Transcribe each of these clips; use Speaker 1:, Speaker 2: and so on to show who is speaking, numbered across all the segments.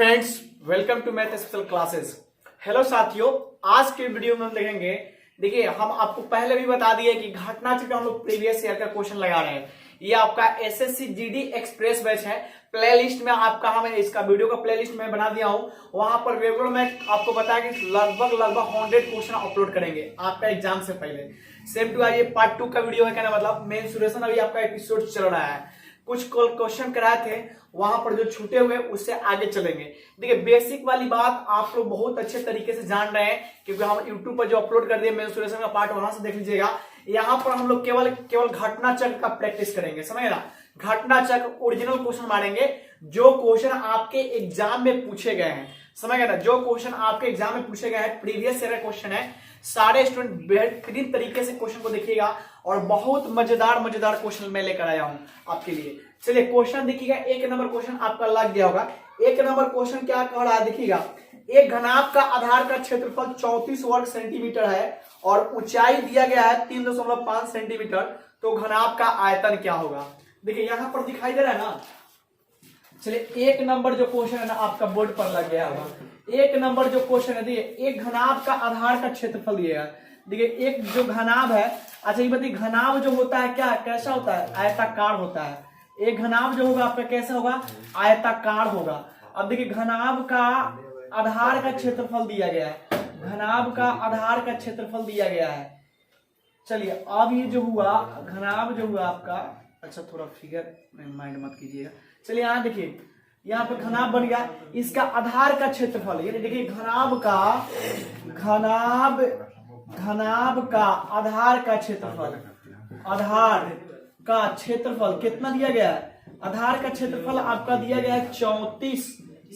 Speaker 1: Friends, welcome to math special classes. Hello साथियों, आज के वीडियो में हम देखेंगे। देखिए, हम आपको पहले भी बता दिए कि घटना चक्र हम लोग प्रीवियस ईयर का क्वेश्चन लगा रहे हैं। ये आपका एसएससी जीडी एक्सप्रेस बैच है। प्लेलिस्ट में आपका हम इसका वीडियो का प्लेलिस्ट में बना दिया हूं। वहां पर रेगुलर मैं आपको बताया कि लगभग 100 क्वेश्चन अपलोड करेंगे आपका एग्जाम से पहले। सेम टू ये पार्ट 2 का वीडियो है। क्या मतलब मेंसुरेशन अभी आपका एपिसोड चल रहा है। कुछ क्वेश्चन कराए थे, वहां पर जो छूटे हुए उससे आगे चलेंगे। देखिए, बेसिक वाली बात आप लोग बहुत अच्छे तरीके से जान रहे हैं, क्योंकि हम यूट्यूब पर जो अपलोड कर दिए मेंसुरेशन का पार्ट, वहां से देख लीजिएगा। यहाँ पर हम लोग केवल घटना चक्र का प्रैक्टिस करेंगे, समझ ना। घटना चक्र ओरिजिनल क्वेश्चन मारेंगे, जो क्वेश्चन आपके एग्जाम में पूछे गए हैं, समझ गए ना। जो क्वेश्चन आपके एग्जाम में पूछे गए हैं प्रीवियस ईयर क्वेश्चन है। सारे स्टूडेंट बेहतरीन तरीके से क्वेश्चन को देखिएगा और बहुत मजेदार क्वेश्चन मैं लेकर आया हूं आपके लिए। चलिए क्वेश्चन देखिएगा। एक नंबर क्वेश्चन आपका लग गया होगा। एक नंबर क्वेश्चन क्या कह रहा है, देखिएगा। एक घनाभ का आधार का क्षेत्रफल 34 वर्ग सेंटीमीटर है और ऊंचाई दिया गया है 3.5 सेंटीमीटर। तो घनाभ का आयतन क्या होगा। देखिए यहां पर दिखाई दे रहा है ना। चलिए एक नंबर जो क्वेश्चन है ना, आपका बोर्ड पर लग गया होगा। एक नंबर जो क्वेश्चन है, देखिए एक घनाभ का आधार का क्षेत्रफल दिया है। देखिए एक जो घनाभ है, अच्छा ये बताइए, घनाभ जो होता है क्या कैसा होता है, आयताकार होता है। एक घनाभ जो होगा आपका कैसा होगा, आयताकार होगा। अब देखिए घनाभ का आधार का क्षेत्रफल दिया गया है। घनाभ का आधार का क्षेत्रफल दिया गया है। चलिए अब ये जो हुआ घनाभ जो हुआ आपका, अच्छा थोड़ा फिगर माइंड मत कीजिएगा। चलिए यहाँ देखिए, यहाँ पे घनाभ बन गया। इसका आधार का क्षेत्रफल, यानी देखिए घनाभ का आधार का क्षेत्रफल, आधार का क्षेत्रफल कितना दिया गया है। आधार का क्षेत्रफल आपका दिया गया है 34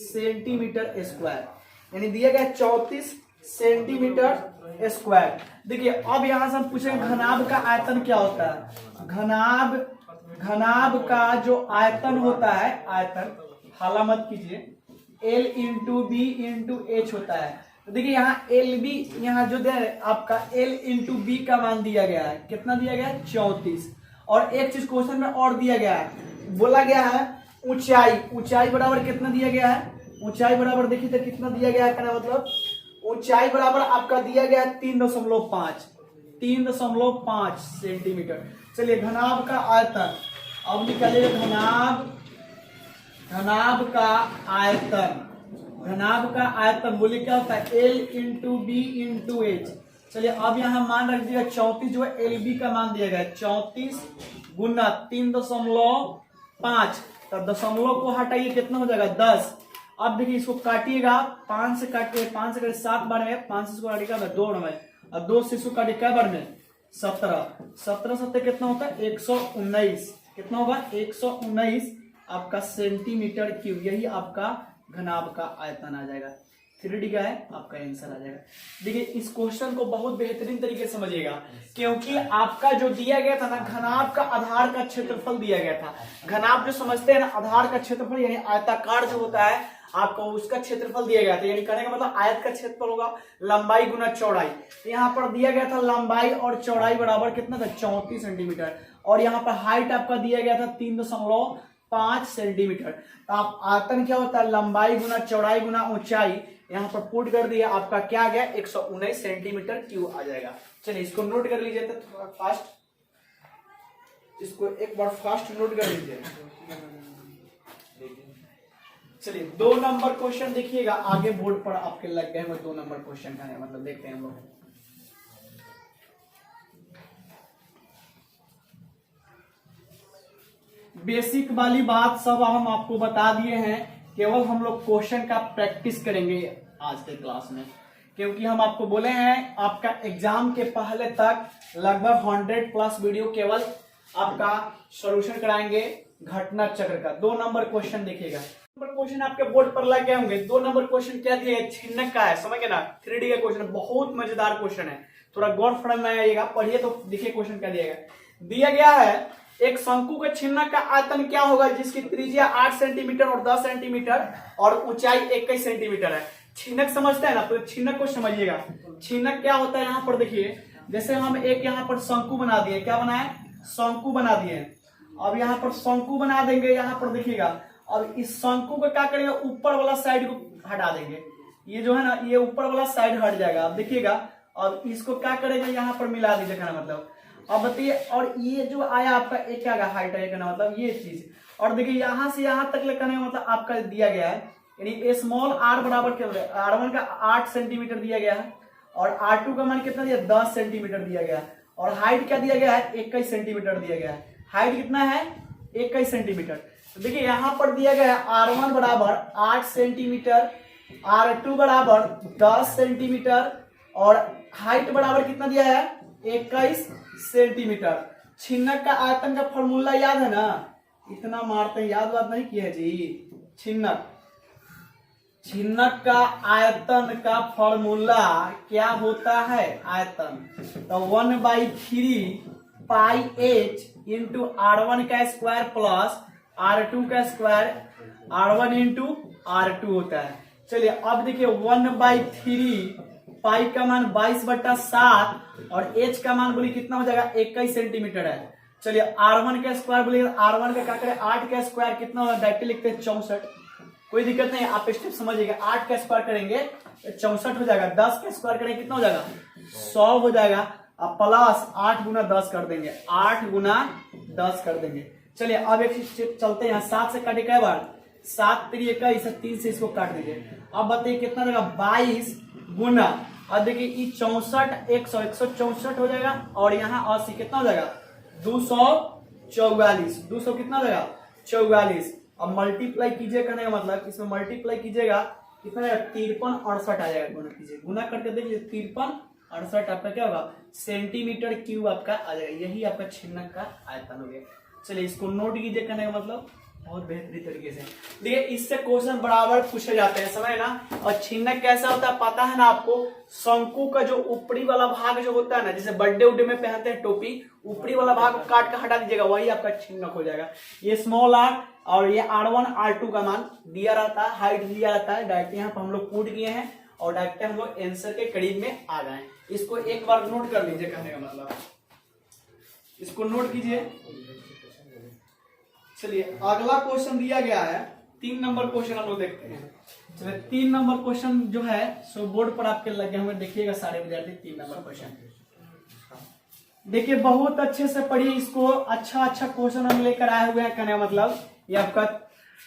Speaker 1: सेंटीमीटर स्क्वायर, यानी दिया गया 34 सेंटीमीटर स्क्वायर। देखिए अब यहां से हम पूछेंगे घनाभ का आयतन क्या होता है। घनाभ का जो आयतन होता है, आयतन हाला मत कीजिए, L into B into H होता है। तो देखिए यहाँ एल बी, यहाँ जो दे आपका L इंटू बी का मान दिया गया है। कितना दिया गया है, 34। और एक चीज क्वेश्चन में और दिया गया है, बोला गया है ऊंचाई बराबर कितना दिया गया है। ऊंचाई बराबर देखिए तो कितना दिया गया है, क्या मतलब ऊंचाई बराबर आपका दिया गया है 3.5 सेंटीमीटर। चलिए घनाभ का आयतन अब निकालिएगा। घनाभ का आयतन बोलिए क्या होता है, L into B into H. चलिए अब यहाँ मान रख दिया 34 जो है एल बी का मान दिया गया 34 गुना 3.5। तो दशमलव को हटाइए, कितना हो जाएगा 10। अब देखिए इसको काटिएगा, 5 से काटिए, 5 से काटिए 7 बार में, 5 से इसको काटिएगा 2 में, और 2 से इसको काटिए क्या बार में 17। 17 7 कितना होता है 119। कितना होगा 119 आपका सेंटीमीटर क्यूब। यही आपका घनाभ का आयतन आ जाएगा। 3D का है आपका आंसर आ जाएगा। देखिए इस क्वेश्चन को बहुत बेहतरीन तरीके से समझिएगा, क्योंकि आपका जो दिया गया था ना, घनाभ का आधार का क्षेत्रफल दिया गया था। घनाभ जो समझते हैं ना, आधार का क्षेत्रफल यानी आयताकार जो होता है आपको, उसका क्षेत्रफल दिया गया था। यानी कहने का मतलब आयत का क्षेत्रफल होगा लंबाई गुना चौड़ाई। तो यहाँ पर दिया गया था लंबाई और चौड़ाई बराबर कितना था 34 सेंटीमीटर। और यहाँ पर हाइट आपका दिया गया था 3.5 सेंटीमीटर। तो आप आयतन क्या होता है, लंबाई गुना चौड़ाई गुना ऊंचाई, यहाँ पर पुट कर दिया, आपका क्या आ गया 119 सेंटीमीटर क्यूब आ जाएगा। चलिए इसको नोट कर लीजिए, तो थोड़ा फास्ट, इसको एक बार फास्ट नोट कर लीजिए। चलिए 2 नंबर क्वेश्चन देखिएगा, आगे बोर्ड पर आपके लग गए हैं 2 नंबर क्वेश्चन का है, मतलब देखते हैं हम लोग। बेसिक वाली बात सब हम आपको बता दिए हैं, केवल हम लोग क्वेश्चन का प्रैक्टिस करेंगे आज के क्लास में, क्योंकि हम आपको बोले हैं आपका एग्जाम के पहले तक लगभग 100+ वीडियो केवल आपका सॉल्यूशन कराएंगे घटना चक्र का। 2 नंबर क्वेश्चन देखिएगा। नंबर क्वेश्चन आपके बोर्ड पर लग गए होंगे। 2 नंबर क्वेश्चन क्या दिया है, छिन्नक का है, समझ गए ना। 3D का क्वेश्चन, बहुत मजेदार क्वेश्चन है, थोड़ा गौर फर्म में आइएगा, पढ़िए तो देखिए क्वेश्चन क्या दिया गया है। एक शंकु के छिन्नक का आयतन क्या होगा, जिसकी त्रिज्या 8 सेंटीमीटर और 10 सेंटीमीटर और ऊंचाई 21 सेंटीमीटर है। छिन्नक समझते हैं ना, तो छिन्नक को समझिएगा। छिन्नक क्या होता है, यहाँ पर देखिए, जैसे हम एक यहाँ पर शंकु बना दिए, क्या बनाए, शंकु बना दिए। अब यहाँ पर शंकु बना देंगे, यहाँ पर देखिएगा, अब इस शंकु को क्या करेंगे, ऊपर वाला साइड को हटा देंगे, ये जो है ना ये ऊपर वाला साइड हट जाएगा। अब देखिएगा, अब इसको क्या करेंगे, यहाँ पर मिला दीजिए कहना मतलब। अब बताइए, और ये जो आया आपका एक क्या हाइट है कहना मतलब ये चीज, और देखिए यहाँ से यहाँ तक कहने मतलब आपका दिया गया है, यानी स्मॉल आर बराबर क्या R1 का 8 सेंटीमीटर दिया गया है, और R2 का मान कितना दिया 10 सेंटीमीटर दिया गया है, और हाइट क्या दिया गया है 21 सेंटीमीटर दिया गया है। हाइट कितना है 21 सेंटीमीटर। तो देखिए यहाँ पर दिया गया है R1 बराबर 8 सेंटीमीटर, R2 बराबर 10 सेंटीमीटर, और हाइट बराबर कितना दिया है 21 सेंटीमीटर। छिन्नक का आयतन का फॉर्मूला याद है ना, इतना मारते हैं, याद बात नहीं किया जी। छिन्नक का आयतन का फॉर्मूला क्या होता है, आयतन, तो 1/3 पाई h इंटू R1 का स्क्वायर प्लस R2 का स्क्वायर, R1 इंटू R2 होता है। चलिए अब देखिए 1/3 पाई का मान 22/7 और h का मान बोलिए कितना हो जाएगा 21 सेंटीमीटर है। चलिए R1 का स्क्वायर बोलिए, R1 का क्या करें 8 का स्क्वायर कितना होगा, डायरेक्ट लिखते हैं 64, कोई दिक्कत नहीं, आप स्टेप समझिएगा। 8 का स्क्वायर करेंगे 64 हो जाएगा, 10 का स्क्वायर करेंगे कितना हो जाएगा 100 हो जाएगा, अब प्लस 8 गुना 10 कर देंगे, 8 गुना 10 कर देंगे। चलिए अब एक स्टेप चलते हैं, यहाँ 7 से काटे कई बार, 7 3 21, 3 से इसको काट दीजिए। अब बताइए कितना जाएगा 22 गुना, अब देखिए 64 164 हो जाएगा, और यहाँ 80 कितना हो जाएगा 244, 200 कितना हो जाएगा 44। अब मल्टीप्लाई कीजिए करने का मतलब, इसमें मल्टीप्लाई कीजिएगा कितना जाएगा 53 68 आ जाएगा, गुना कीजिए, गुना करके देखिए 53 68 आपका क्या होगा सेंटीमीटर क्यूब आपका आ जाएगा। यही आपका छिन्नक का आयतन हो गया। चलिए इसको नोट कीजिए करने का मतलब बहुत बेहतरीन तरीके से। देखिए इससे क्वेश्चन बराबर पूछे जाते हैं, समझ ना। और छिन्नक कैसा होता है पता है ना आपको, शंकु का जो ऊपरी वाला भाग जो होता है ना, जैसे बर्थडे उड्डे में पहनते हैं टोपी, ऊपरी वाला भाग काट कर हटा दीजिएगा, वही आपका छिन्नक हो जाएगा। ये स्मॉल आर और ये R1 R2 का मान दिया रहता है, हाइट दिया रहता है, डायरेक्ट यहाँ पर हम लोग पुट किए हैं और डायरेक्ट हम लोग आंसर के करीब में आ गए। इसको एक बार नोट कर लीजिए कहने का मतलब, इसको नोट कीजिए। चलिए अगला क्वेश्चन दिया गया है 3 नंबर क्वेश्चन हम लोग देखते हैं। चलिए 3 नंबर क्वेश्चन जो है सो बोर्ड पर आपके लगे हुए देखिएगा सारे विद्यार्थी। 3 नंबर क्वेश्चन देखिए, बहुत अच्छे से पढ़िए इसको, अच्छा क्वेश्चन हम लेकर आए हुए हैं कहने का मतलब। ये आपका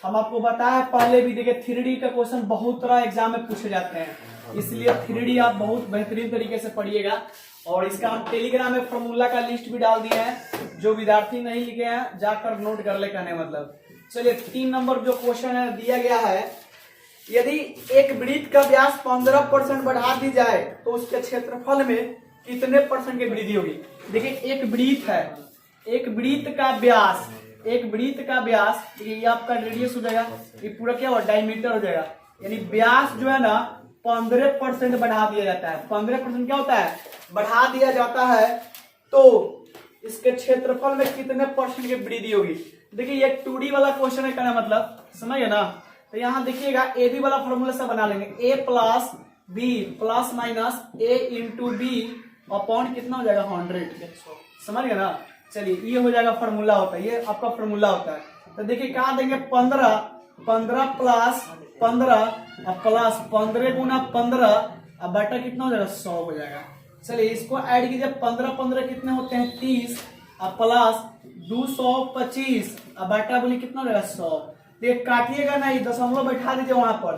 Speaker 1: हम आपको बताया पहले भी, देखिए 3D का क्वेश्चन बहुत तरह एग्जाम में पूछे जाते हैं, इसलिए 3D आप बहुत बेहतरीन तरीके से पढ़िएगा। और इसका हम टेलीग्राम में फॉर्मूला का लिस्ट भी डाल दिया है, जो विद्यार्थी नहीं लिखे हैं जाकर नोट कर ले कहने मतलब। चलिए 3 नंबर जो क्वेश्चन है दिया गया है, यदि एक वृत्त का व्यास 15% बढ़ा दी जाए तो उसके क्षेत्रफल में कितने % की वृद्धि होगी। देखिए एक वृत्त है, एक वृत्त का व्यास ये आपका रेडियस हो जाएगा, ये पूरा क्या हो डायमीटर हो जाएगा, यानी व्यास जो है ना 15% बढ़ा दिया जाता है। 15% क्या होता है बढ़ा दिया जाता है, तो इसके क्षेत्रफल में कितने % की वृद्धि होगी। देखिए ये 2D वाला क्वेश्चन है कहना मतलब, समझ गए ना। तो यहाँ देखिएगा ए बी वाला फॉर्मूला से बना लेंगे, a plus B plus minus a into B upon कितना हो जाएगा 100, समझ गए ना। चलिए ये हो जाएगा फॉर्मूला होता है, ये आपका फॉर्मूला होता है। तो देखिए कहा देंगे 15 प्लस 15 प्लस 15 गुना 15 अब बटा कितना हो जाएगा 100 हो जाएगा। चलिए इसको ऐड कीजिए, 15 कितने होते हैं 30 अब प्लस 225 अब बटा बोलिए कितना हो जाएगा 100। देखिए काटिएगा नहीं, दशमलव बैठा दीजिए वहां पर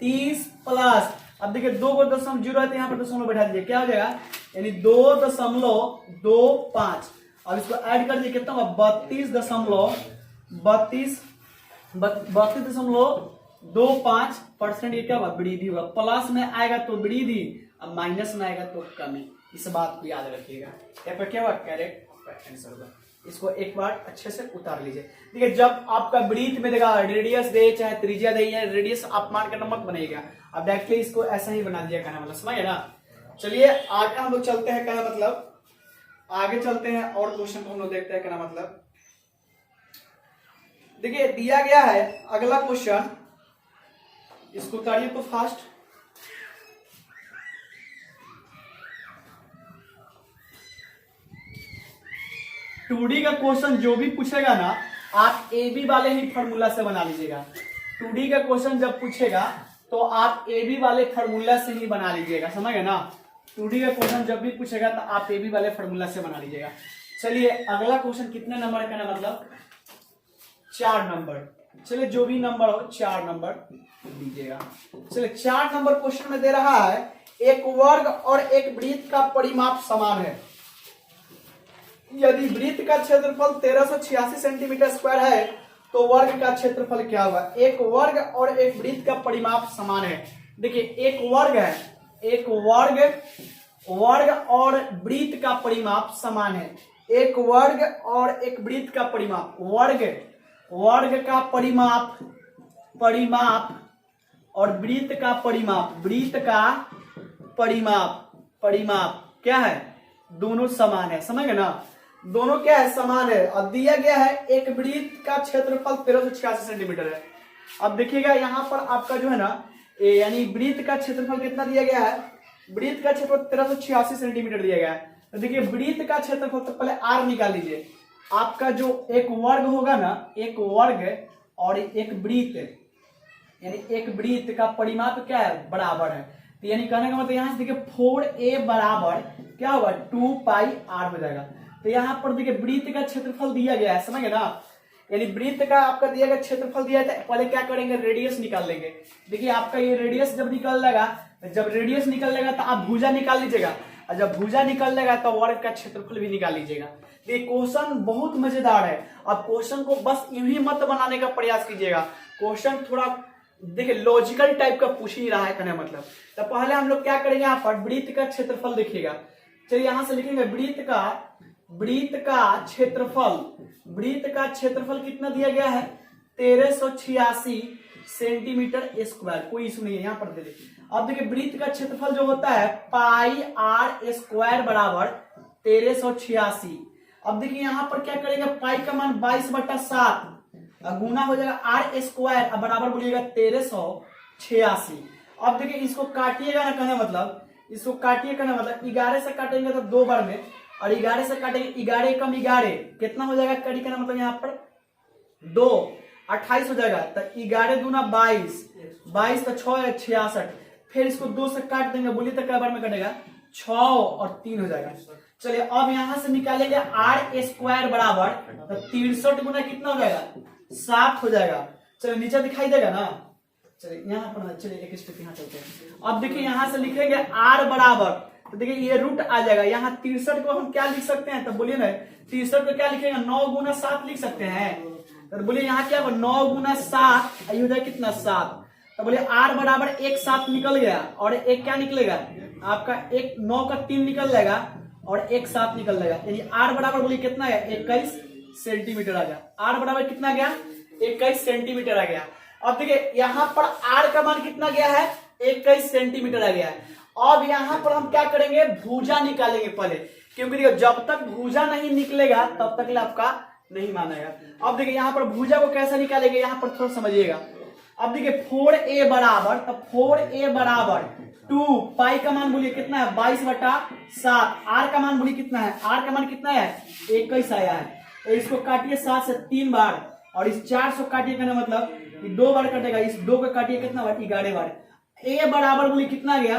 Speaker 1: 30 प्लस, अब देखिए 2 को दशमलव 0 है, यहाँ पर दशमलव बैठा दीजिए, क्या हो जाएगा यानी 2.25। अब इसको ऐड कर दीजिए कितना होगा 32.25%। ये क्या होगा वृद्धि होगा, प्लस में आएगा तो वृद्धि, अब माइनस में आएगा तो कमी। इस बात को याद रखिएगा, यहाँ पर क्या होगा करेक्ट आंसर होगा। इसको एक बार अच्छे से उतार लीजिए। देखिए जब आपका वृत्त में देगा रेडियस दे चाहे त्रिज्या दे, या रेडियस आप मान कर नंबर बनेगा, अब डायरेक्टली इसको ऐसा ही बना दिया कहना मतलब, समझ ना। चलिए आगे हम लोग चलते हैं कहना मतलब, आगे चलते हैं और क्वेश्चन को हम लोग देखते हैं कहना मतलब। देखिए दिया गया है अगला क्वेश्चन, इसको उतारिए तो फास्ट। टू डी का क्वेश्चन जो भी पूछेगा ना आप ए बी वाले ही फॉर्मूला से बना लीजिएगा। 2D का क्वेश्चन जब पूछेगा तो आप ए बी वाले फॉर्मूला से ही बना लीजिएगा, समझ गए ना। 2D का क्वेश्चन जब भी पूछेगा तो आप ए बी वाले फॉर्मूला से बना लीजिएगा। चलिए अगला क्वेश्चन कितने नंबर का है, मतलब 4 नंबर। चलिए जो भी नंबर हो 4 नंबर दीजिएगा। चलिए 4 नंबर क्वेश्चन में दे रहा है एक वर्ग और एक वृत्त का परिमाप समान है। यदि वृत्त का क्षेत्रफल 1386 सेंटीमीटर स्क्वायर है तो वर्ग का क्षेत्रफल क्या होगा। एक वर्ग और एक वृत्त का परिमाप समान है। देखिए एक वर्ग है, एक वर्ग और वृत्त का परिमाप समान है। एक वर्ग और एक वृत्त का परिमाप, वर्ग का परिमाप और वृत्त का परिमाप क्या है, दोनों समान है, समझ गए ना। दोनों क्या है, समान है। अब दिया गया है एक वृत्त का क्षेत्रफल 1386 सेंटीमीटर है। अब देखिएगा यहाँ पर आपका जो है ना, यानी वृत्त का क्षेत्रफल कितना दिया गया है, वृत्त का क्षेत्रफल 1386 सेंटीमीटर दिया गया है। तो देखिए वृत्त का क्षेत्रफल तो पहले आर निकाल लीजिए। आपका जो एक वर्ग होगा ना, एक वर्ग और एक वृत्त, यानी एक वृत्त का परिमाप क्या है, बराबर है। तो यानी कहने का मतलब यहाँ से देखिए 4a बराबर क्या होगा, 2 पाई r हो जाएगा। तो यहाँ पर देखिए वृत्त का क्षेत्रफल दिया गया है, समझ गए ना। यानी वृत्त का आपका दिया गया क्षेत्रफल दिया है, पहले क्या करेंगे, रेडियस निकाल लेंगे। देखिए आपका ये रेडियस जब निकल लेगा, जब रेडियस निकल लेगा तो आप भुजा निकाल लीजिएगा, और जब भुजा निकल लेगा तो वर्ग का क्षेत्रफल भी निकाल लीजिएगा। ये क्वेश्चन बहुत मजेदार है। अब क्वेश्चन को बस यूं ही मत बनाने का प्रयास कीजिएगा। क्वेश्चन थोड़ा देखिए लॉजिकल टाइप का पूछ ही रहा है, कहने मतलब। तो पहले हम लोग क्या करेंगे, यहाँ पर वृत्त का क्षेत्रफल देखिएगा। चलिए यहां से लिखेंगे वृत्त का क्षेत्रफल कितना दिया गया है, 1386 सेंटीमीटर स्क्वायर। कोई इशू नहीं है, यहाँ पर दे देखिए। अब देखिए वृत्त का क्षेत्रफल जो होता है पाई आर स्क्वायर बराबर 1386। अब देखिए यहाँ पर क्या करेंगे, पाई का मान 22/7 गुना हो जाएगा आर स्क्वायर, अब बराबर बोलिएगा 1386। अब देखिए इसको काटिएगा ना, कहने मतलब इसको काटिए, कहने मतलब 11 से काटेंगे तो 2 बार में, और 11 से काटेंगे 11 कम 11 कितना हो जाएगा, कड़ी का मतलब यहाँ पर 2 28 हो जाएगा। तो 11 दूना 22 तो 6 है 66। फिर इसको 2 से काट देंगे, बोलिए तो क्या बार में कटेगा, 6 और 3 हो जाएगा। चलिए अब यहां से निकालेंगे आर स्क्वायर बराबर, तो 63 गुना कितना हो जाएगा, 7 हो जाएगा। चलिए नीचे दिखाई देगा ना। चलिए यहाँ पर, चलिए एक स्टेप यहाँ चलते हैं। अब देखिए यहां से लिखेंगे आर बराबर, तो देखिए ये रूट आ जाएगा। यहाँ 63 को हम क्या लिख सकते हैं, तो बोलिए ना 63 को क्या लिखेंगे, 9 गुना 7 लिख सकते हैं। तो बोलिए यहाँ क्या होगा, 9 गुना 7 हो जाएगा कितना, 7। तो बोलिए आर बराबर 1 7 निकल गया, और एक क्या निकलेगा आपका, एक 9 का 3 निकल जाएगा और 1 7 निकल जाएगा। यानी आर बराबर बोलिए कितना है, 21 सेंटीमीटर आ गया। आर बराबर कितना गया, 21 सेंटीमीटर आ गया। अब देखिए यहाँ पर आर का मान कितना गया है, 21 सेंटीमीटर आ गया है। अब यहाँ पर हम क्या करेंगे, भुजा निकालेंगे पहले, क्योंकि देखिए जब तक भुजा नहीं निकलेगा तब तक आपका नहीं मानेगा। अब देखिए यहाँ पर भुजा को कैसे निकालेंगे, यहाँ पर थोड़ा समझिएगा। अब देखिए 4a बराबर, तब 4a बराबर 2 पाई का मान बोलिए कितना है, 22/7। आर का मान बोलिए कितना है, आर का मान कितना है, 21 आया है। तो इसको काटिए 7 से 3 बार, और इस 4 से काटिए, कहना मतलब 2 बार कटेगा। इस 2 को काटिए कितना बार, 11 बार। ए बराबर बोलिए कितना गया,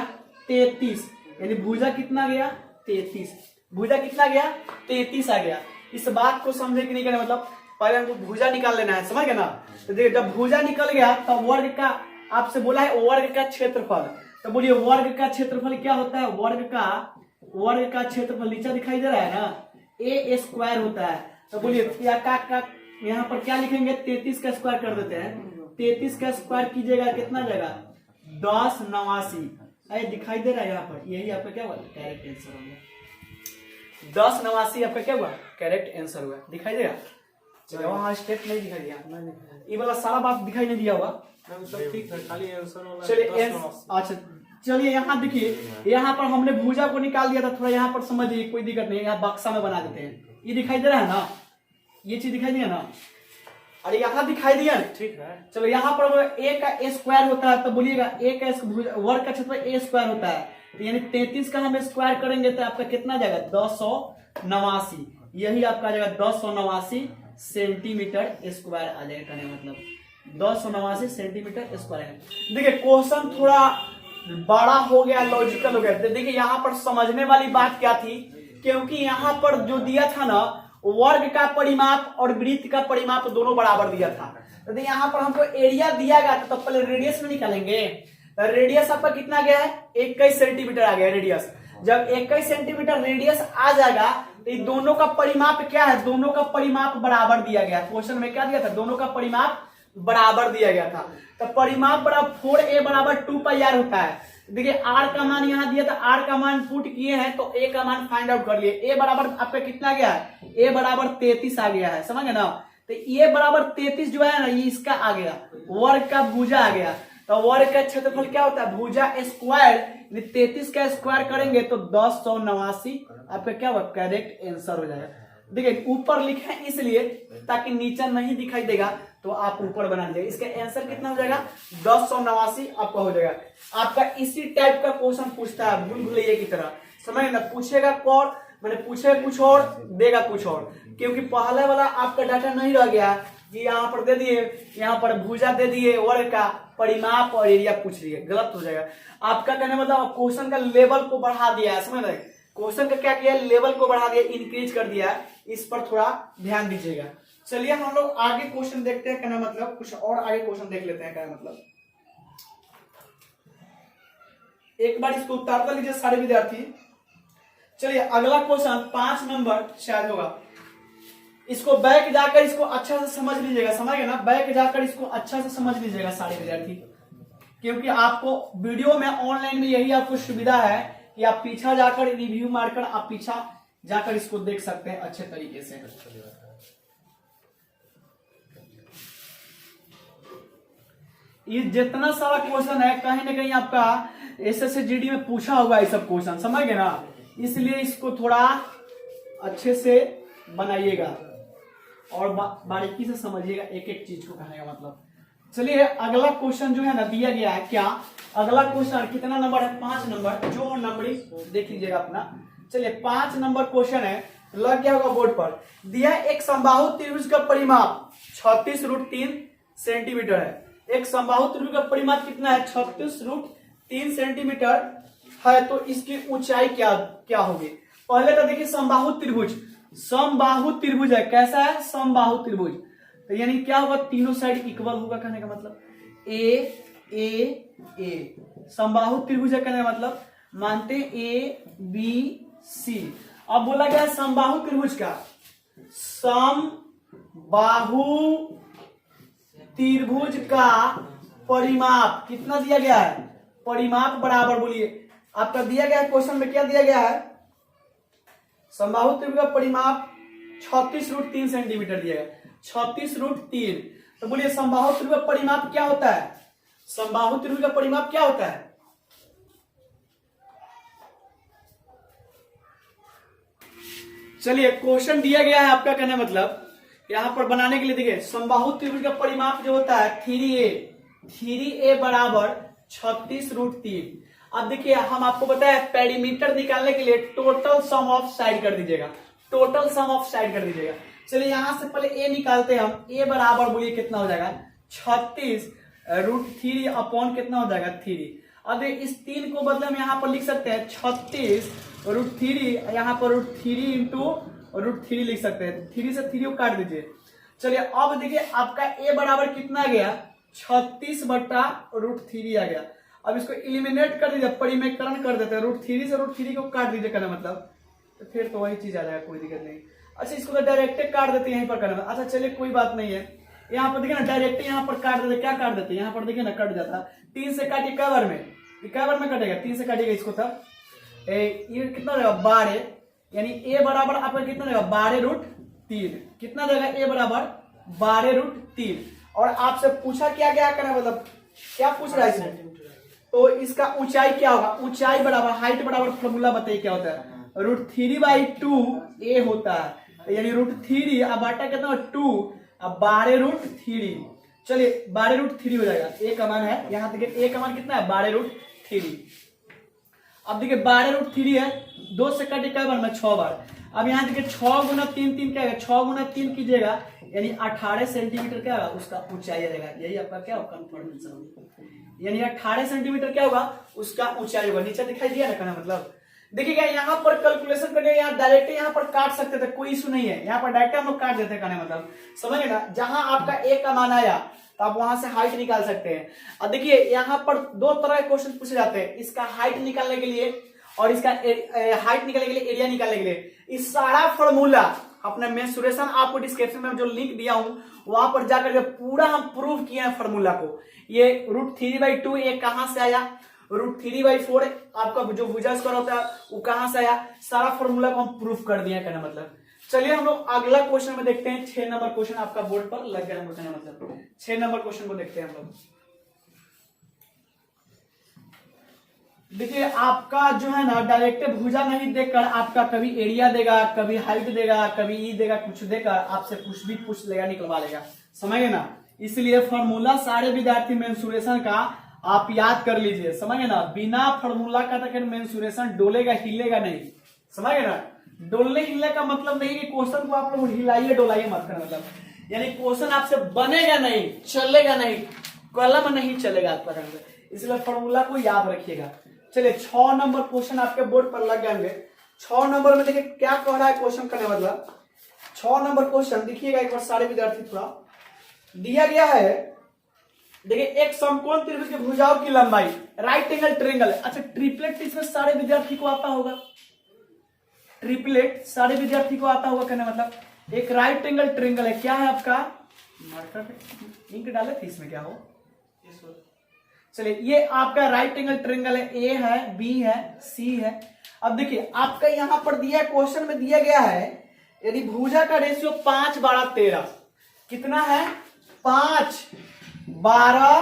Speaker 1: 33। यानी भुजा कितना गया, 33। भुजा कितना गया, 33 आ गया। इस बात को समझे कि नहीं, कहना मतलब पहले हमको भुजा निकाल लेना है, समझ गए ना। तो देखिए जब भुजा निकल गया तो वर्ग का आपसे बोला है वर्ग का क्षेत्रफल, तो बोलिए वर्ग का क्षेत्रफल क्या होता है, वर्ग का क्षेत्रफल नीचे दिखाई दे रहा है ना, ए स्क्वायर होता है। तो बोलिए यहाँ पर क्या लिखेंगे, 33 का स्क्वायर कर देते हैं। 33 का स्क्वायर कीजिएगा कितना जाएगा, 1089। अरे दिखाई दे रहा है यहाँ पर, यही आपका क्या हुआ, करेक्ट आंसर होगा। 1089 आपका क्या हुआ, करेक्ट आंसर हुआ। दिखाई देगा, चलो वहां स्टेप नहीं दिखाई दिया, ये वाला सारा बात दिखाई नहीं दिया होगा, ठीक है खाली आंसर वाला। चलिए अच्छा, चलिए यहाँ देखिए, यहाँ पर हमने भुजा को निकाल दिया था। थोड़ा यहाँ पर समझिए, कोई दिक्कत नहीं है, यहाँ बक्सा में बना देते हैं। ये दिखाई दे रहा है ना, ये चीज दिखाई दिया ना, अरे यहाँ दिखाई दिया, ठीक है। चलो यहाँ पर ए का स्क्वायर होता है, तो बोलिएगा ए का वर्ग का क्षेत्रफल ए स्क्वायर होता है। तो यानी 33 का हम स्क्वायर करेंगे तो आपका कितना जाएगा, 1089। यही आपका जाएगा 1089 सेंटीमीटर स्क्वायर आ जाएगा, कहने का मतलब 1089 सेंटीमीटर स्क्वायर है। देखिए क्वेश्चन थोड़ा बड़ा हो गया, लॉजिकल हो गया। देखिए यहाँ पर समझने वाली बात क्या थी, क्योंकि यहाँ पर जो दिया था ना, वर्ग का परिमाप और वृत्त का परिमाप दोनों बराबर दिया था। तो यहाँ पर हमको एरिया दिया गया था, तो पहले रेडियस में निकालेंगे। रेडियस आपका कितना गया है, 21 सेंटीमीटर आ गया रेडियस। जब 21 सेंटीमीटर रेडियस आ जाएगा तो इन दोनों का परिमाप क्या है, दोनों का परिमाप बराबर दिया गया। क्वेश्चन में क्या दिया था, दोनों का परिमाप बराबर दिया गया था। तो परिमाप बराबर 4a बराबर 2πr होता है। देखिए r का मान यहाँ दिया था, r का मान पुट किए हैं तो a का मान फाइंड आउट कर लिए। a बराबर आपका कितना गया है, a बराबर 33 आ गया है, समझ गए ना। तो a बराबर 33 जो है ना, ये इसका आ गया, वर्ग का भुजा आ गया। तो वर्ग का क्षेत्रफल क्या होता है, भुजा स्क्वायर, 33 का स्क्वायर करेंगे तो 1089 आपका क्या होगा, करेक्ट आंसर हो जाएगा। देखिए ऊपर लिखे हैं इसलिए ताकि नीचे नहीं दिखाई देगा, तो आप ऊपर बना लीजिए। इसका आंसर कितना हो जाएगा, 1089 आपका हो जाएगा। आपका इसी टाइप का क्वेश्चन पूछता है भूल भुलैया की तरह, समझ ना। पूछेगा कौन, मैंने पूछेगा कुछ और, देगा कुछ और, क्योंकि पहले वाला आपका डाटा नहीं रह गया कि यहाँ पर दे दिए, यहाँ पर भुजा दे दिए, वर्ग का परिमाप और एरिया पूछ लिए, गलत हो जाएगा आपका। कहने मतलब क्वेश्चन का लेवल को बढ़ा दिया है, समझ रहे। क्वेश्चन का क्या किया, लेवल को बढ़ा दिया, इंक्रीज कर दिया है, इस पर थोड़ा ध्यान दीजिएगा। चलिए हम लोग आगे क्वेश्चन देखते हैं, कहना मतलब कुछ और आगे क्वेश्चन देख लेते हैं। कहना मतलब एक बार इसको उतार कर लीजिए सारे विद्यार्थी। चलिए अगला क्वेश्चन 5 नंबर शायद होगा, इसको बैक जाकर इसको अच्छा से समझ लीजिएगा, समझ गए ना। बैक जाकर इसको अच्छा से समझ लीजिएगा सारे विद्यार्थी, क्योंकि आपको वीडियो में ऑनलाइन में यही आपको सुविधा है कि आप पीछा जाकर रिव्यू मारकर आप पीछा जाकर इसको देख सकते हैं अच्छे तरीके से। ये जितना सारा क्वेश्चन है कहीं ना कहीं आपका SSCGD में पूछा होगा ये सब क्वेश्चन, समझ गए ना। इसलिए इसको थोड़ा अच्छे से बनाइएगा और बारीकी से समझिएगा एक एक चीज को, कहने का मतलब। चलिए अगला क्वेश्चन जो है ना दिया गया है, क्या अगला क्वेश्चन कितना नंबर है, 5 नंबर, जो नंबरिंग देख लीजिएगा अपना। चलिए 5 नंबर क्वेश्चन है, लग गया होगा बोर्ड पर। दिया एक समबाहु त्रिभुज का परिमाप 36√3 सेंटीमीटर है। एक समबाहु त्रिभुज का परिमाप कितना है, 36√3 सेंटीमीटर है, तो इसकी ऊंचाई क्या क्या होगी। पहले तो देखिए समबाहु त्रिभुज, समबाहु त्रिभुज है, कैसा है, समबाहु त्रिभुज। तो यानी क्या होगा, तीनों साइड इक्वल होगा, कहने का मतलब ए ए ए। समबाहु त्रिभुज है, कहने का मतलब मानते ए बी सी। अब बोला गया समबाहु त्रिभुज का, समबाहु त्रिभुज का परिमाप कितना दिया गया है, परिमाप बराबर, बोलिए आपका दिया गया है क्वेश्चन में, क्या दिया गया है, समबाहु त्रिभुज का परिमाप 36√3 सेंटीमीटर दिया गया, 36√3। तो बोलिए समबाहु त्रिभुज का परिमाप क्या होता है, समबाहु त्रिभुज का परिमाप क्या होता है। चलिए क्वेश्चन दिया गया है आपका, कहने मतलब यहां पर बनाने के लिए देखिए समबाहु त्रिभुज का परिमाप जो होता है 3a बराबर 36√3। अब देखिए हम आपको बताया पेरीमीटर निकालने के लिए टोटल सम ऑफ साइड कर दीजिएगा, टोटल सम ऑफ साइड कर दीजिएगा। चलिए यहां से पहले ए निकालते हैं हम, ए बराबर बोलिए कितना हो जाएगा, 36√3 अपॉन कितना हो जाएगा 3। अब इस 3 को बदले हम यहाँ पर लिख सकते हैं 36√3, यहाँ पर √3 इंटू √3 लिख सकते हैं, 3 से 3 को काट दीजिए। चलिए अब देखिए आपका ए बराबर कितना गया, 36/√3 आ गया। अब इसको इलिमिनेट कर दीजिए, परिमेयकरण कर देते हैं, √3 से √3 को काट दीजिए, कहना मतलब तो फिर तो वही चीज आ जाएगा, कोई दिक्कत नहीं। अच्छा इसको तो डायरेक्ट काट देते हैं यहीं पर करना। अच्छा चलिए कोई बात नहीं है, यहाँ पर देखिए ना डायरेक्ट यहाँ पर काट देते, क्या काट देते हैं यहाँ पर देखिए ना कट जाता, 3 से काटिए कै बार में कटेगा, 3 से काटिएगा इसको, तब ये कितना देगा 12, यानी ए बराबर आपका कितना देगा 12√3, कितना देगा ए बराबर 12√3। और आपसे पूछा क्या गया करना, मतलब क्या पूछ रहा है इसमें, तो इसका ऊंचाई क्या होगा, ऊंचाई बराबर हाइट बराबर फॉर्मूला बताइए क्या होता है, √3/2 ए होता है, यानी √3 अब बाटा कितना 2 अब 12√3। चलिए 12√3 हो जाएगा, ए का मान है यहाँ देखिए, ए का मान कितना है 12√3। अब देखिए 12√3 है, 2 से काटे कई बार में 6 बार, अब यहाँ देखिए 6 गुना 3 3 क्या है, 6 गुना 3 कीजिएगा यानी 18 सेंटीमीटर क्या होगा उसका ऊंचाई रहेगा। यही आपका क्या होगा कंफर्मेशन होगा, यानी 18 सेंटीमीटर क्या होगा उसका ऊंचाई होगा। नीचे दिखाई दिया ना, कहना मतलब देखिएगा यहाँ पर कैलकुलेशन करने यहाँ डायरेक्ट यहाँ पर काट सकते थे, कोई इशू नहीं है, यहाँ पर डायरेक्ट हम लोग काट देते हैं, कहने मतलब समझे ना। जहां आपका ए का मान आया तो आप वहां से हाइट निकाल सकते हैं। अब देखिए यहाँ पर दो तरह के क्वेश्चन पूछे जाते हैं, इसका हाइट निकालने के लिए और इसका हाइट निकालने के लिए, एरिया निकालने के लिए। इस सारा फॉर्मूला अपने मेंसुरेशन आपको डिस्क्रिप्शन में जो लिंक दिया हूं वहां पर जाकर पूरा हम प्रूव किए हैं फॉर्मूला को। ये √3/2 ये कहां से आया, √3/4 आपका जो भुजा स्क्वायर होता है वो कहां से आया, सारा फॉर्मूला को हम प्रूफ कर दिया कहना मतलब। चलिए हम लोग अगला क्वेश्चन में देखते हैं। 6 नंबर क्वेश्चन आपका बोर्ड पर लग गया कहना मतलब। 6 नंबर क्वेश्चन को देखते हैं हम लोग। देखिए आपका जो है ना डायरेक्ट भुजा नहीं देखकर आपका कभी एरिया देगा, कभी हाइट देगा, कभी ई देगा, कुछ देगा, आपसे कुछ भी पूछ लेगा, निकलवा लेगा, समझे ना। इसलिए फॉर्मूला सारे विद्यार्थी मेंसुरेशन का आप याद कर लीजिए, समझे ना। बिना फॉर्मूला का तो मेंसुरेशन डोलेगा हिलेगा नहीं, समझे ना। डोलने हिलने का मतलब नहीं कि क्वेश्चन को आप लोग हिलाइए डोलाइए मत करना मतलब, यानी क्वेश्चन आपसे बनेगा नहीं, चलेगा नहीं, कलम नहीं चलेगा आपका, इसलिए फॉर्मूला को याद रखिएगा। चलिए 6 नंबर क्वेश्चन आपके बोर्ड पर लग जाएंगे। 6 नंबर में देखिए क्या कह रहा है क्वेश्चन करने मतलब। 6 नंबर क्वेश्चन देखिएगा एक बार सारे विद्यार्थी, थोड़ा दिया गया है। देखिए एक समकोण त्रिभुज की भुजाओं की लंबाई, राइट एंगल ट्रायंगल। अच्छा ट्रिपलेट इसमें सारे विद्यार्थी को आता होगा, ट्रिपलेट सारे विद्यार्थी को आता होगा कहने मतलब। एक राइट एंगल ट्रायंगल है, क्या है आपका मार्कर पे इंक डाले थे इसमें क्या हो, चलिए ये आपका राइट एंगल ट्रायंगल है, ए है, बी है, सी है। अब देखिए आपका यहां पर दिया क्वेश्चन में दिया गया है यदि भुजा का रेशियो 5 12 13 कितना है, 5 12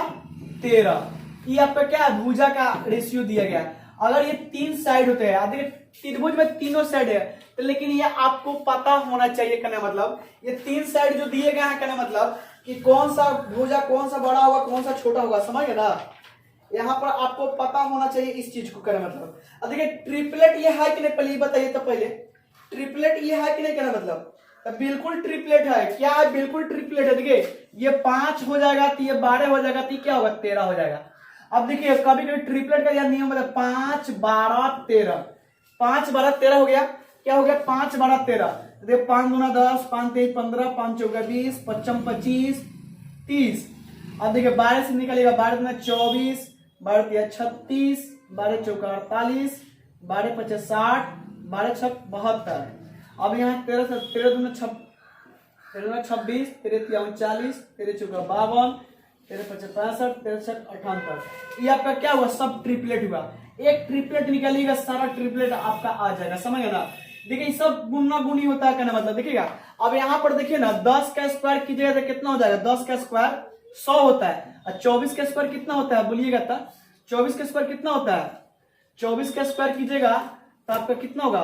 Speaker 1: 13, ये आपका क्या है भुजा का रेशियो दिया गया है। अगर ये 3 साइड होते हैं, देखिए त्रिभुज में तीनों साइड है तो, लेकिन ये आपको पता होना चाहिए कहने मतलब ये 3 साइड जो दिए गए हैं कहने मतलब कि कौन सा भुजा कौन सा बड़ा होगा कौन सा छोटा होगा, समझ गए ना। यहाँ पर आपको पता होना चाहिए इस चीज को कहने मतलब। अब देखिए ट्रिपलेट ये है कि नहीं पहले बताइए, तो पहले ट्रिपलेट ये है कि नहीं कहना मतलब, तो बिल्कुल ट्रिपलेट है, क्या है बिल्कुल ट्रिपलेट है। देखिए ये 5 हो जाएगा तो ये 12 हो जाएगा तो क्या होगा 13 हो जाएगा। अब देखिए कभी कभी ट्रिपलेट का यह नियम है 5 12 13, 5 12 13 हो गया, क्या हो गया 5 12 13। देखिए 5 दूना 10, 5 3 15, 5 चौका 20, 5 25 30। अब देखिए 12 से निकलेगा 12 दूना 24, 12 3 36, 12 चौका 48, 12 5 60, 12 6 72। अब यहाँ 13 से 13 दूना 26, 13 3 40, 13 चौका 52, 13 5 65, 13 6 78। ये आपका क्या हुआ सब ट्रिपलेट हुआ। एक ट्रिपलेट निकालिएगा सारा ट्रिपलेट आपका आ जाएगा, समझ ना। देखिए सब गुना गुनी होता है कहना मतलब देखिएगा। अब यहाँ पर देखिए ना 10 का स्क्वायर कीजिएगा तो कितना हो जाएगा, 10 का स्क्वायर 100 होता है, और 24 का स्क्वायर कितना होता है बोलिएगा तो, 24 का स्क्वायर कितना होता है, 24 का स्क्वायर कीजिएगा तो आपका कितना होगा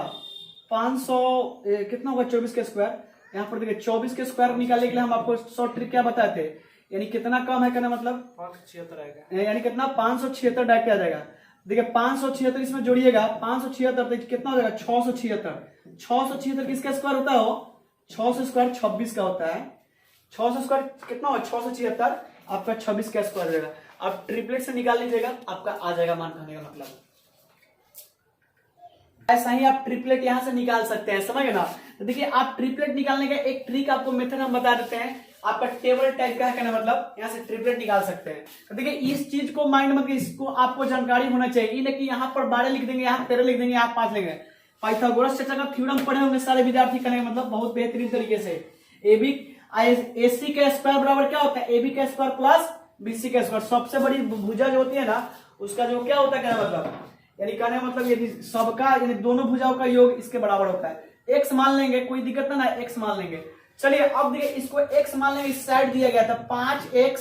Speaker 1: 500 कितना होगा 24 का स्क्वायर। यहाँ पर देखिए 24 के स्क्वायर निकालने के लिए हम आपको शॉर्ट ट्रिक क्या बताए थे, यानी कितना कम है कहना मतलब 576 आएगा, यानी कितना 576 डायरेक्ट आ जाएगा। देखिए 576 इसमें जोड़िएगा, 576 कितना हो जाएगा 676। 676 किसका स्क्वायर होता है, वो 600 स्क्वायर 26 का होता है। 600 स्क्वायर कितना होगा 676 आपका 26 का स्क्वायर रहेगा। आप ट्रिपलेट से निकाल लीजिएगा आपका आ जाएगा मान कहने का मतलब। ऐसा ही आप ट्रिपलेट यहां से निकाल सकते हैं, समझ ना। तो देखिए आप ट्रिपलेट निकालने का एक ट्रिक आपको मेथड हम बता देते हैं, आपका टेबल टाइप का है कहना मतलब यहाँ से ट्रिपलेट निकाल सकते हैं। तो देखिए इस चीज को माइंड में इसको आपको जानकारी होना चाहिए, नहीं कि यहाँ पर 12 लिख देंगे, यहाँ 13 लिख देंगे, यहाँ 5 लिख देंगे। पाइथागोरस चर्चा का थ्योरम पढ़े होंगे सारे विद्यार्थी कहने का मतलब बहुत बेहतरीन तरीके से। AC का स्क्वायर बराबर क्या होता है, AB का स्क्वायर प्लस BC का स्क्वायर। सबसे बड़ी भुजा जो होती है ना उसका जो क्या होता है कहना मतलब, यानी कहने मतलब यदि सबका यानी दोनों भुजाओं का योग इसके बराबर होता है। x मान लेंगे कोई दिक्कत ना, x मान लेंगे। चलिए अब देखिए इसको x मान लेंगे, इस साइड दिया गया था 5x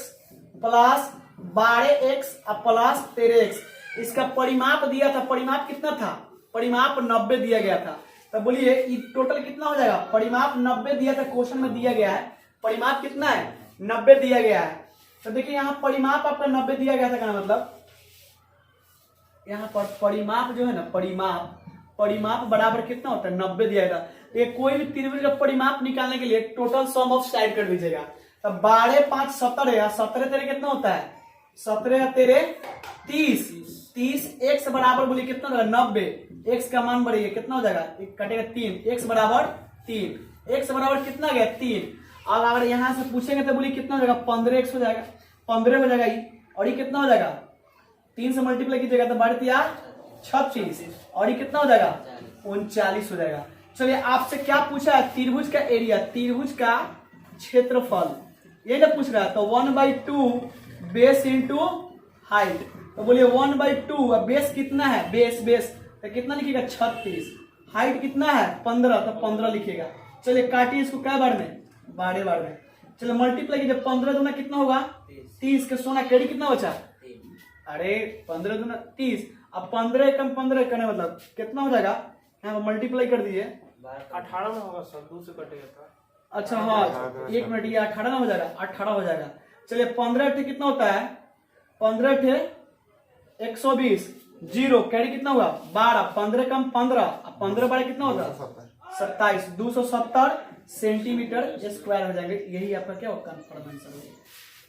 Speaker 1: plus 12x plus 13x। इसका परिमाप दिया था, परिमाप कितना था, परिमाप 90 दिया गया था। तो बोलिए टोटल कितना हो जाएगा, परिमाप 90 दिया था क्वेश्चन में दिया गया है, परिमाप कितना है 90 दिया गया है। तो देखिए यहाँ परिमाप आपका 90 दिया गया था कहना मतलब, यहाँ पर परिमाप जो है ना परिमाप परिमाप बराबर कितना होता है 90 दिया था। तो ये कोई भी त्रिभुज का परिमाप निकालने के लिए टोटल सम ऑफ साइड कर दीजिएगा। तो 12 5 17 17 तेरे कितना होता है 17 तेरे 30 30 x बराबर बोलिए कितना होगा 90। x का मान बढ़िए कितना हो जाएगा कटेगा 3 x बराबर 3 x बराबर कितना गया 3। अब अगर यहाँ से पूछेंगे तो बोलिए कितना हो जाएगा 15x हो जाएगा 15 हो जाएगा ये। और ये कितना हो जाएगा 3 से मल्टीप्लाई कीजिएगा तो बढ़ती 36 और ये कितना हो जाएगा 39 हो जाएगा। चलिए आपसे क्या पूछा है त्रिभुज का एरिया त्रिभुज का क्षेत्रफल ये ना पूछ रहा है। तो 1/2 बेस इंटू हाइट। तो बोलिए 1/2 बेस कितना है बेस तो कितना लिखिएगा 36। हाइट कितना है 15 तो 15 लिखिएगा। चलिए काटिए इसको क्या बार में 12 बार में। चलिए मल्टीप्लाई कीजिए 15 दूना कितना होगा 30 के सोना कैडी कितना बचा अरे 15 दूना 30। अब 15 कम 15 करने मतलब कितना हो जाएगा यहाँ पर मल्टीप्लाई कर दीजिए
Speaker 2: 18 में होगा सर 2 से कटेगा।
Speaker 1: अच्छा हाँ 1 मिनट ये 18 ना हो जाएगा 18 हो जाएगा। चलिए 15 ठे कितना होता है 15 ठे 120 जीरो कैरी कितना हुआ 12 15 कम 15 15 12 कितना होगा 27 270 सेंटीमीटर स्क्वायर हो जाएंगे। यही आपका क्या होगा कन्फर्म आंसर होगा।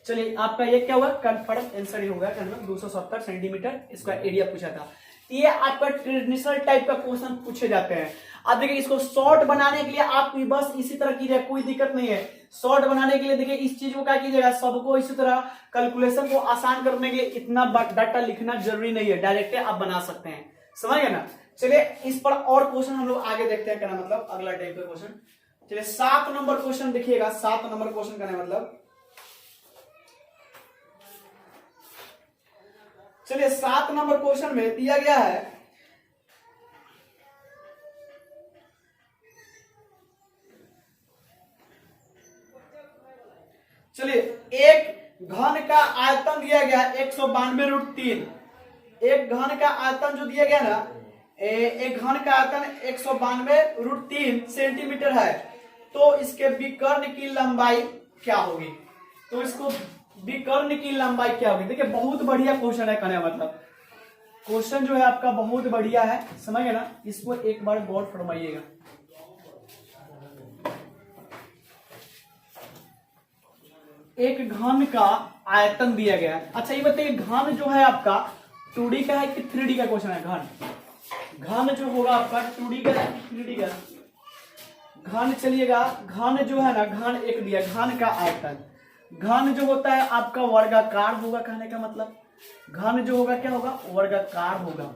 Speaker 1: चलिए आपका ये क्या हुआ कन्फर्म आंसर ही होगा 270 सेंटीमीटर स्क्वायर एरिया पूछा था। ये आपका ट्रेडिशनल टाइप का क्वेश्चन पूछे जाते हैं। अब देखिए इसको शॉर्ट बनाने के लिए आप बस इसी तरह कीजिए कोई दिक्कत नहीं है। शॉर्ट बनाने के लिए देखिए इस चीज को क्या कीजिएगा सबको इसी तरह कैलकुलेशन को आसान करने के लिए इतना डाटा लिखना जरूरी नहीं है डायरेक्ट आप बना सकते हैं समझ गए ना। चलिए इस पर और क्वेश्चन हम लोग आगे देखते हैं क्या मतलब अगला टाइप का क्वेश्चन। चलिए 7 नंबर क्वेश्चन देखिएगा 7 नंबर क्वेश्चन का मतलब चलिए 7 नंबर क्वेश्चन में दिया गया है चलिए एक घन का आयतन दिया गया 192√3। एक घन का आयतन जो दिया गया ना एक घन का आयतन 192√3 सेंटीमीटर है। तो इसके विकर्ण की लंबाई क्या होगी। तो इसको विकर्ण की लंबाई क्या होगी। देखिए बहुत बढ़िया क्वेश्चन है कहने मतलब क्वेश्चन जो है आपका बहुत बढ़िया है समझ गए ना। इसको एक बार गौर फरमाइएगा। एक घन का आयतन दिया गया है। अच्छा ये बताइए घन जो है आपका 2D का है कि 3D का क्वेश्चन है। घन जो होगा आपका 2D का है कि 3D का। घन चलिएगा घन जो है ना घन एक दिया घन का आयतन। घन जो होता है आपका वर्गाकार होगा कहने का मतलब घन जो होगा क्या होगा वर्गाकार होगा।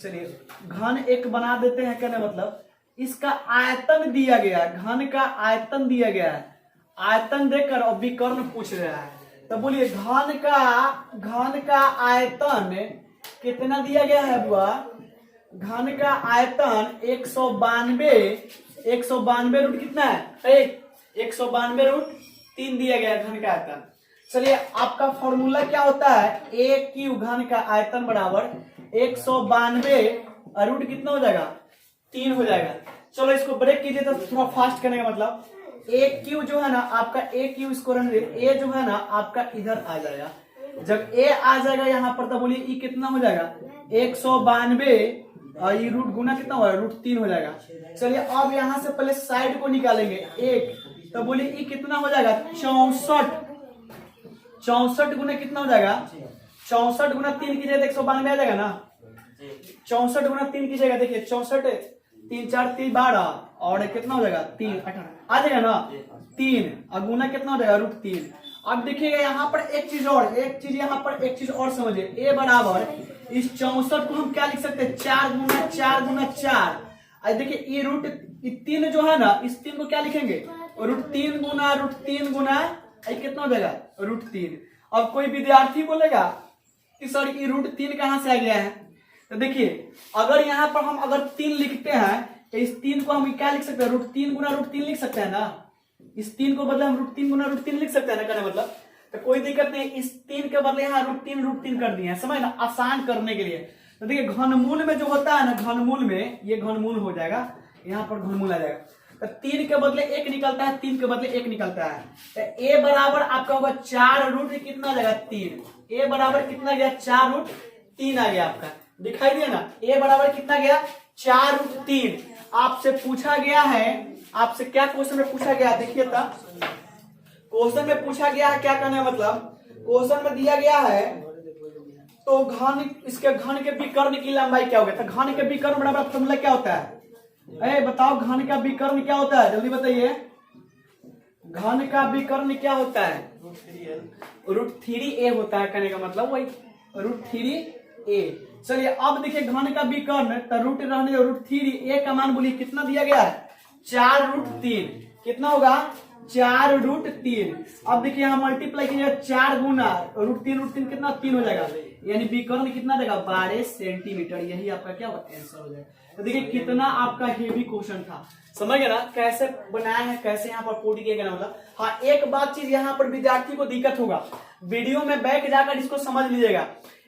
Speaker 1: चलिए घन एक बना देते हैं कहने मतलब इसका आयतन दिया गया घन का आयतन दिया गया है। आयतन देकर और विकर्ण पूछ रहा है। तो बोलिए घन का आयतन कितना दिया गया है बुआ। घन का आयतन 192 रूट कितना है 192√3 दिया गया घन का आयतन। चलिए आपका फॉर्मूला क्या होता है a क्यू घन का आयतन बराबर 192 रूट कितना हो जाएगा 3 हो जाएगा। चलो इसको ब्रेक कीजिए तो थोड़ा फास्ट करने का मतलब a क्यू जो है ना आपका a क्यू इसको रहने दे a जो है ना आपका इधर आ जाएगा। जब a आ जाएगा यहाँ पर तो बोलिए e कितना हो जाएगा 192 और ये रूट गुना कितना होगा √3 हो जाएगा। चलिए अब यहाँ से पहले साइड को निकालेंगे 1 तो बोलिए ई कितना हो जाएगा 64 गुना कितना हो जाएगा 64 गुना 3 की जगह 192 आ जाएगा ना। 64 गुना 3 की जगह देखिए 64 3 4 3 12 और कितना हो जाएगा 3 18 आ जाएगा ना 3 और गुना कितना हो जाएगा √3। अब देखिएगा यहाँ पर एक चीज और समझिए a बराबर इस 64 को हम क्या लिख सकते हैं 4 गुना 4। देखिए ये रूट 3 जो है ना इस 3 को क्या लिखेंगे √3 गुना कितना हो जाएगा √3। अब कोई विद्यार्थी बोलेगा कि सर ये √3 कहाँ से आ गया है। तो देखिए अगर यहाँ पर हम अगर 3 लिखते हैं तो इस 3 को हम क्या लिख सकते हैं √3 गुना √3 लिख सकते हैं ना। इस 3 को बदले हम √3 गुना √3 लिख सकते हैं ना कहने मतलब। तो कोई दिक्कत नहीं इस 3 के बदले यहाँ √3 कर दिए हैं समझ ना आसान करने के लिए। तो देखिए घनमूल में जो होता है ना घनमूल में ये घनमूल हो जाएगा यहाँ पर घनमूल आ जाएगा। तो 3 के बदले 1 निकलता है 3 के बदले 1 निकलता है। तो a बराबर आपका होगा 4 रूट कितना आ जाएगा 3। a बराबर कितना गया 4 √3 आ गया आपका दिखाई दिया ना। a बराबर कितना गया 4√3 आपसे पूछा गया है। आपसे क्या क्वेश्चन में पूछा गया देखिए था, क्वेश्चन में पूछा गया है, क्या कहना है मतलब क्वेश्चन में दिया गया है तो घन, इसके घन के विकर्ण की लंबाई क्या हो गया था। घन के विकर्ण बराबर फॉर्मूला क्या होता है, बताओ घन का विकर्ण क्या होता है, जल्दी बताइए। घन का विकर्ण क्या होता है, √3a होता है, कहने का मतलब वही √3a। चलिए अब देखिए घन का विकर्ण, तो रूट रहने दो, √3a का मान बोलिए कितना दिया गया है, 4√3। कितना होगा, 4√3। अब देखिए यहाँ मल्टीप्लाई कीजिएगा 4 गुना √3 कितना 3 हो जाएगा, यानी विकर्ण कितना देगा 12 सेंटीमीटर। यही आपका क्या होगा आंसर हो जाएगा। तो देखिए कितना आपका हेवी क्वेश्चन था, समझ गए ना कैसे बनाया है, कैसे यहाँ पर कोड किया गया मतलब। हाँ एक बात चीज यहाँ पर विद्यार्थी को दिक्कत होगा, वीडियो में बैक जाकर इसको समझ लीजिएगा।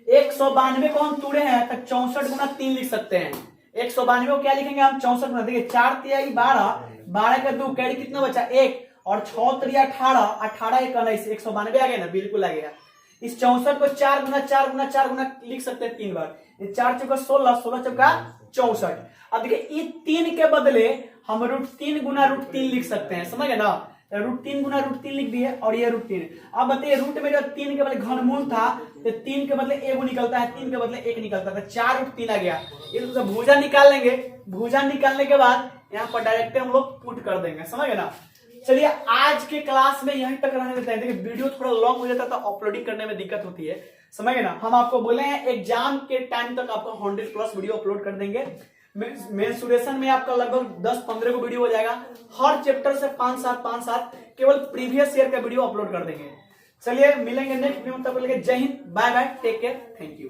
Speaker 1: 192 को हम तोड़े हैं तो 64 गुना 3 लिख सकते हैं। 192 को क्या लिखेंगे हम, 64 गुना, देखिए 4 तिहाई 12, 12 का 2 कैरी कितना बचा 1, और 6 त्रिया 18, 18 1 19, 192 आ गया ना, बिल्कुल आ गया। इस 64 को 4 गुना 4 गुना 4 गुना लिख सकते हैं 3 बार, 4 चौका 16, 16 चौका 64। अब देखिए इस 3 के बदले हम √3 गुना √3 लिख सकते हैं, समझ गए ना। √3 गुना √3 लिख दिए और ये √3। अब बताइए रूट में जो 3 के बदले घनमूल था तो 3 के बदले एगो निकलता है, 3 के बदले 1 निकलता है, 4√3 आ गया। इसको भुजा निकाल लेंगे, भुजा निकालने के बाद यहाँ पर डायरेक्ट हम लोग पुट कर देंगे, समझ गए ना। चलिए आज के क्लास में यहीं तक रहने देते हैं। देखिए वीडियो थोड़ा लॉन्ग हो जाता है तो अपलोडिंग करने में दिक्कत होती है, समझ गए ना। हम आपको बोले हैं एग्जाम के टाइम तक आपको 100+ वीडियो अपलोड कर देंगे। मेंसुरेशन में आपका लगभग 10-15 को वीडियो हो जाएगा, हर चैप्टर से 5-7 केवल प्रीवियस ईयर का वीडियो अपलोड कर देंगे। चलिए मिलेंगे नेक्स्ट वीडियो में, तब तक के लिए जय हिंद, bye bye, take care, thank you.